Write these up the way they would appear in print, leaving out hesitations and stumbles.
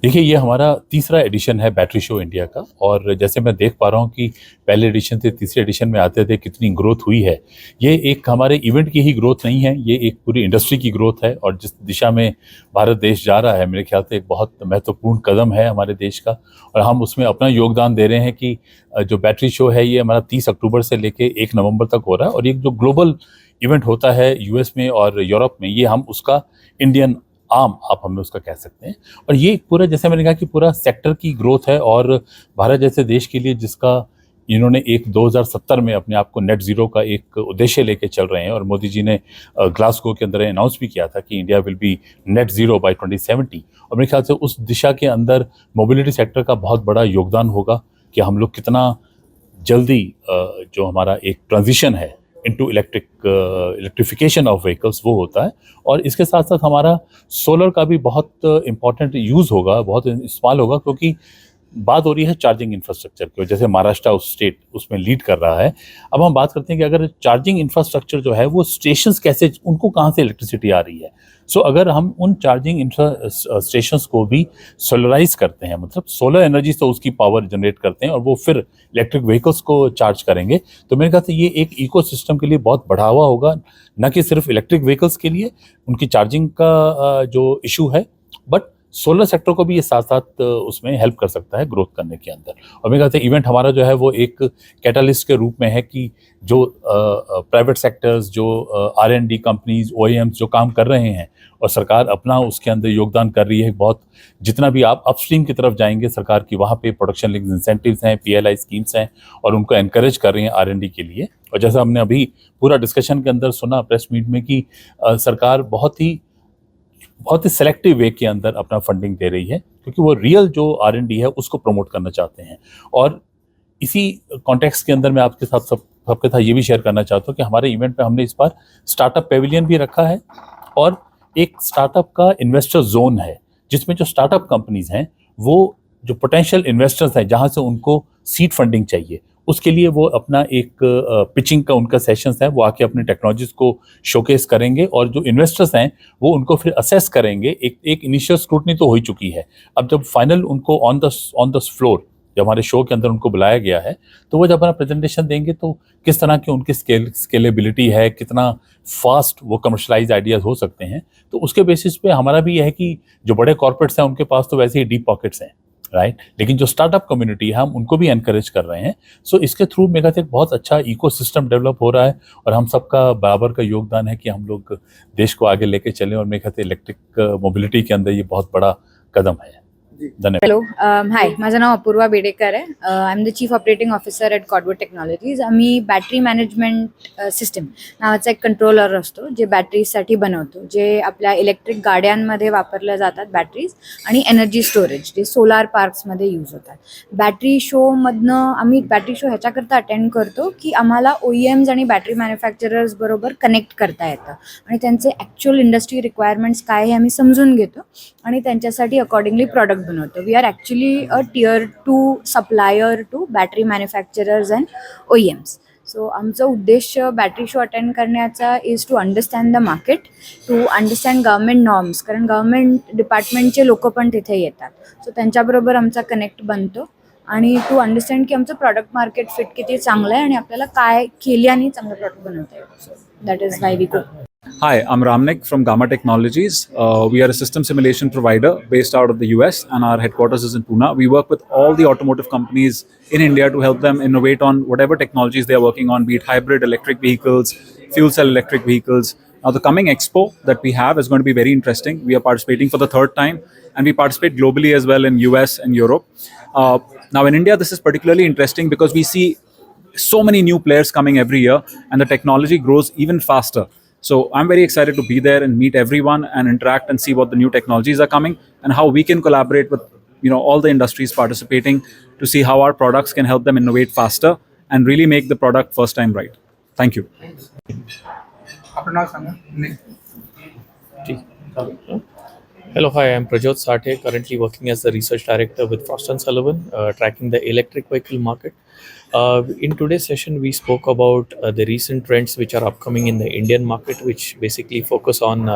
देखिए, ये हमारा तीसरा एडिशन है बैटरी शो इंडिया का, और जैसे मैं देख पा रहा हूँ कि पहले एडिशन से तीसरे एडिशन में आते थे कितनी ग्रोथ हुई है। ये एक हमारे इवेंट की ही ग्रोथ नहीं है, ये एक पूरी इंडस्ट्री की ग्रोथ है, और जिस दिशा में भारत देश जा रहा है, मेरे ख्याल से एक बहुत महत्वपूर्ण कदम है हमारे देश का, और हम उसमें अपना योगदान दे रहे हैं कि जो बैटरी शो है ये हमारा 30 अक्टूबर से लेके 1 नवंबर तक हो रहा है, और ये जो ग्लोबल इवेंट होता है यूएस में और यूरोप में, ये हम उसका इंडियन आम आप हमें उसका कह सकते हैं। और ये पूरा, जैसे मैंने कहा कि पूरा सेक्टर की ग्रोथ है, और भारत जैसे देश के लिए जिसका इन्होंने एक 2070 में अपने आप को नेट जीरो का एक उद्देश्य लेके चल रहे हैं, और मोदी जी ने ग्लासगो के अंदर अनाउंस भी किया था कि India will be net zero by 2070। और मेरे ख्याल से उस दिशा के अंदर मोबिलिटी सेक्टर का बहुत बड़ा योगदान होगा कि हम लोग कितना जल्दी जो हमारा एक ट्रांजिशन है इनटू इलेक्ट्रिफिकेशन ऑफ व्हीकल्स वो होता है। और इसके साथ साथ हमारा सोलर का भी बहुत इम्पॉर्टेंट यूज़ होगा, बहुत इस्तेमाल होगा, क्योंकि बात हो रही है चार्जिंग इंफ्रास्ट्रक्चर की, जैसे महाराष्ट्र उस स्टेट उसमें लीड कर रहा है। अब हम बात करते हैं कि अगर चार्जिंग इंफ्रास्ट्रक्चर जो है वो स्टेशंस कैसे, उनको कहाँ से इलेक्ट्रिसिटी आ रही है। सो अगर हम उन चार्जिंग इंफ्रा स्टेशंस को भी सोलराइज करते हैं, मतलब सोलर एनर्जी से उसकी पावर जनरेट करते हैं और वो फिर इलेक्ट्रिक व्हीकल्स को चार्ज करेंगे, तो मेरे ख्याल से ये एक इकोसिस्टम के लिए बहुत बढ़ावा होगा, न कि सिर्फ इलेक्ट्रिक व्हीकल्स के लिए उनकी चार्जिंग का जो इशू है, बट सोलर सेक्टर को भी ये साथ साथ उसमें हेल्प कर सकता है ग्रोथ करने के अंदर। और मेरे ख्याल से इवेंट हमारा जो है वो एक कैटलिस्ट के रूप में है कि जो प्राइवेट सेक्टर्स, जो R&D कंपनीज, OEMs जो काम कर रहे हैं, और सरकार अपना उसके अंदर योगदान कर रही है बहुत। जितना भी आप अपस्ट्रीम की तरफ जाएंगे सरकार की, वहाँ पे प्रोडक्शन लिंक्स इंसेंटिव्स हैं, PLI स्कीम्स हैं, और उनको एनकरेज कर रही हैं R&D के लिए। और जैसा हमने अभी पूरा डिस्कशन के अंदर सुना प्रेस मीट में कि सरकार बहुत ही सेलेक्टिव वे के अंदर अपना फंडिंग दे रही है, क्योंकि वो रियल जो R&D है उसको प्रमोट करना चाहते हैं। और इसी कॉन्टेक्स्ट के अंदर मैं आपके साथ सबके साथ ये भी शेयर करना चाहता हूँ कि हमारे इवेंट में हमने इस बार स्टार्टअप पेविलियन भी रखा है, और एक स्टार्टअप का इन्वेस्टर जोन है, जिसमें जो स्टार्टअप कंपनीज हैं वो जो पोटेंशियल इन्वेस्टर्स हैं, जहाँ से उनको सीड फंडिंग चाहिए, उसके लिए वो अपना एक पिचिंग का उनका सेशंस है, वो आके अपनी टेक्नोलॉजीज को शोकेस करेंगे, और जो इन्वेस्टर्स हैं वो उनको फिर असेस करेंगे। एक इनिशियल स्क्रूटनी तो हो ही चुकी है, अब जब फाइनल उनको ऑन द फ्लोर जब हमारे शो के अंदर उनको बुलाया गया है, तो वो जब अपना प्रेजेंटेशन देंगे तो किस तरह की उनकी स्केलेबिलिटी है, कितना फास्ट वो कमर्शलाइज आइडियाज हो सकते हैं, तो उसके बेसिस पे हमारा भी यह है कि जो बड़े कॉर्पोरेट्स हैं उनके पास तो वैसे ही डीप पॉकेट्स हैं, राइट, लेकिन जो स्टार्टअप कम्युनिटी है हम उनको भी एनकरेज कर रहे हैं। सो इसके थ्रू मेरे ख्याल से एक बहुत अच्छा इकोसिस्टम डेवलप हो रहा है, और हम सबका बराबर का योगदान है कि हम लोग देश को आगे लेके चलें, और मेरे ख्याल से इलेक्ट्रिक मोबिलिटी के अंदर ये बहुत बड़ा कदम है। धन्यवाद। हॅलो, हाय, माझं नाव अपूर्वा बेडेकर आहे. I am the chief operating officer at Codeword Technologies. आम्ही बॅटरी मॅनेजमेंट सिस्टम नावाचा एक कंट्रोलर असतो, जे बॅटरीजसाठी बनवतो, जे आपल्या इलेक्ट्रिक गाड्यांमध्ये वापरल्या जातात बॅटरीज, आणि एनर्जी स्टोरेज जे सोलार पार्क्समध्ये यूज होतात. बॅटरी शोमधनं आम्ही बॅटरी शो ह्याच्याकरता अटेंड करतो की आम्हाला OEMs आणि बॅटरी मॅन्युफॅक्चरर्स बरोबर कनेक्ट करता येतं, आणि त्यांचे ॲक्च्युअल इंडस्ट्री रिक्वायरमेंट्स काय हे आम्ही समजून घेतो, आणि त्यांच्यासाठी अकॉर्डिंगली प्रॉडक्ट बनवतो. We are actually a Tier 2 supplier to battery manufacturers and OEMs. So आमचं उद्देश्य बॅटरी शो अटेंड करण्याचा is to understand the market, to understand government norms, कारण गव्हर्मेंट डिपार्टमेंटचे लोक पण तिथे येतात. सो त्यांच्याबरोबर आमचा कनेक्ट बनतो, आणि टू अंडरस्टँड की आमचं प्रॉडक्ट मार्केट फिट किती चांगलं आहे, आणि आपल्याला काय केल्याने चांगलं प्रॉडक्ट बनवता येईल. So that is why we go. Hi, I'm Ramnik from Gamma Technologies. We are a system simulation provider based out of the US, and our headquarters is in Pune. We work with all the automotive companies in India to help them innovate on whatever technologies they are working on, be it hybrid electric vehicles, fuel cell electric vehicles. Now, the coming expo that we have is going to be very interesting. We are participating for the third time, and we participate globally as well in US and Europe. Now, in India, this is particularly interesting because we see so many new players coming every year, and the technology grows even faster. So I'm very excited to be there and meet everyone and interact and see what the new technologies are coming, and how we can collaborate with all the industries participating to see how our products can help them innovate faster and really make the product first time right. Thank you. आपलं नाव सांगा. ठीक. Hello, hi, I'm Prajot Sathe, currently working as the research director with Frost and Sullivan, tracking the electric vehicle market. In today's session, we spoke about the recent trends which are upcoming in the Indian market, which basically focus on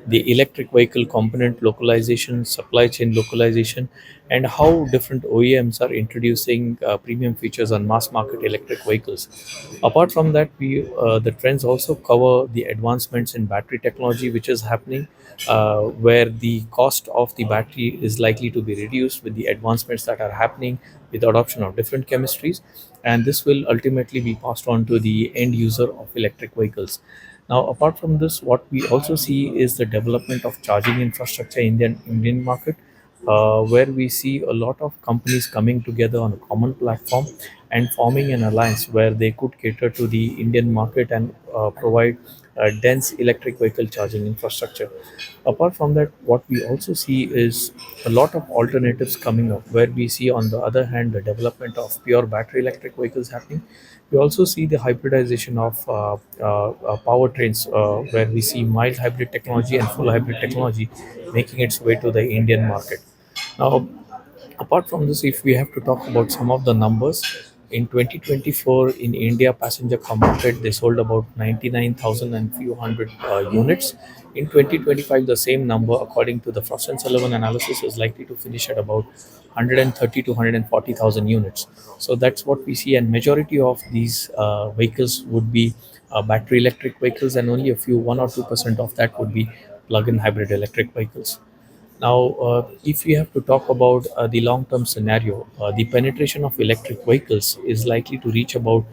the electric vehicle component localization, supply chain localization, and how different OEMs are introducing premium features on mass market electric vehicles. Apart from that, the trends also cover the advancements in battery technology, which is happening, where the cost of the battery is likely to be reduced with the advancements that are happening with the adoption of different chemistries, and this will ultimately be passed on to the end user of electric vehicles. Now, apart from this, what we also see is the development of charging infrastructure in the Indian market, where we see a lot of companies coming together on a common platform and forming an alliance where they could cater to the Indian market and provide dense electric vehicle charging infrastructure. Apart from that, what we also see is a lot of alternatives coming up, where we see, on the other hand, the development of pure battery electric vehicles happening. We also see the hybridization of powertrains, where we see mild hybrid technology and full hybrid technology making its way to the Indian market. Now, apart from this, if we have to talk about some of the numbers, in 2024 in India, passenger car market, they sold about 99,000 and few hundred units. In 2025, the same number, according to the Frost and Sullivan analysis, is likely to finish at about 130 to 140,000 units. So that's what we see, and majority of these vehicles would be battery electric vehicles, and only a few 1 or 2% of that would be plug-in hybrid electric vehicles. Now, if we have to talk about the long term scenario, the penetration of electric vehicles is likely to reach about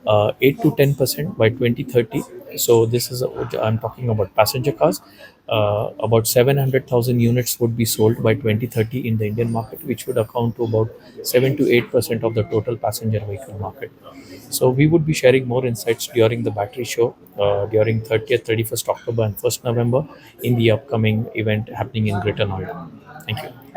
8 to 10% by 2030. So, this is, I'm talking about passenger cars. About 700,000 units would be sold by 2030 in the Indian market, which would account to about 7 to 8% of the total passenger vehicle market. So we would be sharing more insights during the battery show during 30th, 31st October and 1st November in the upcoming event happening in Greater Noida. Thank you.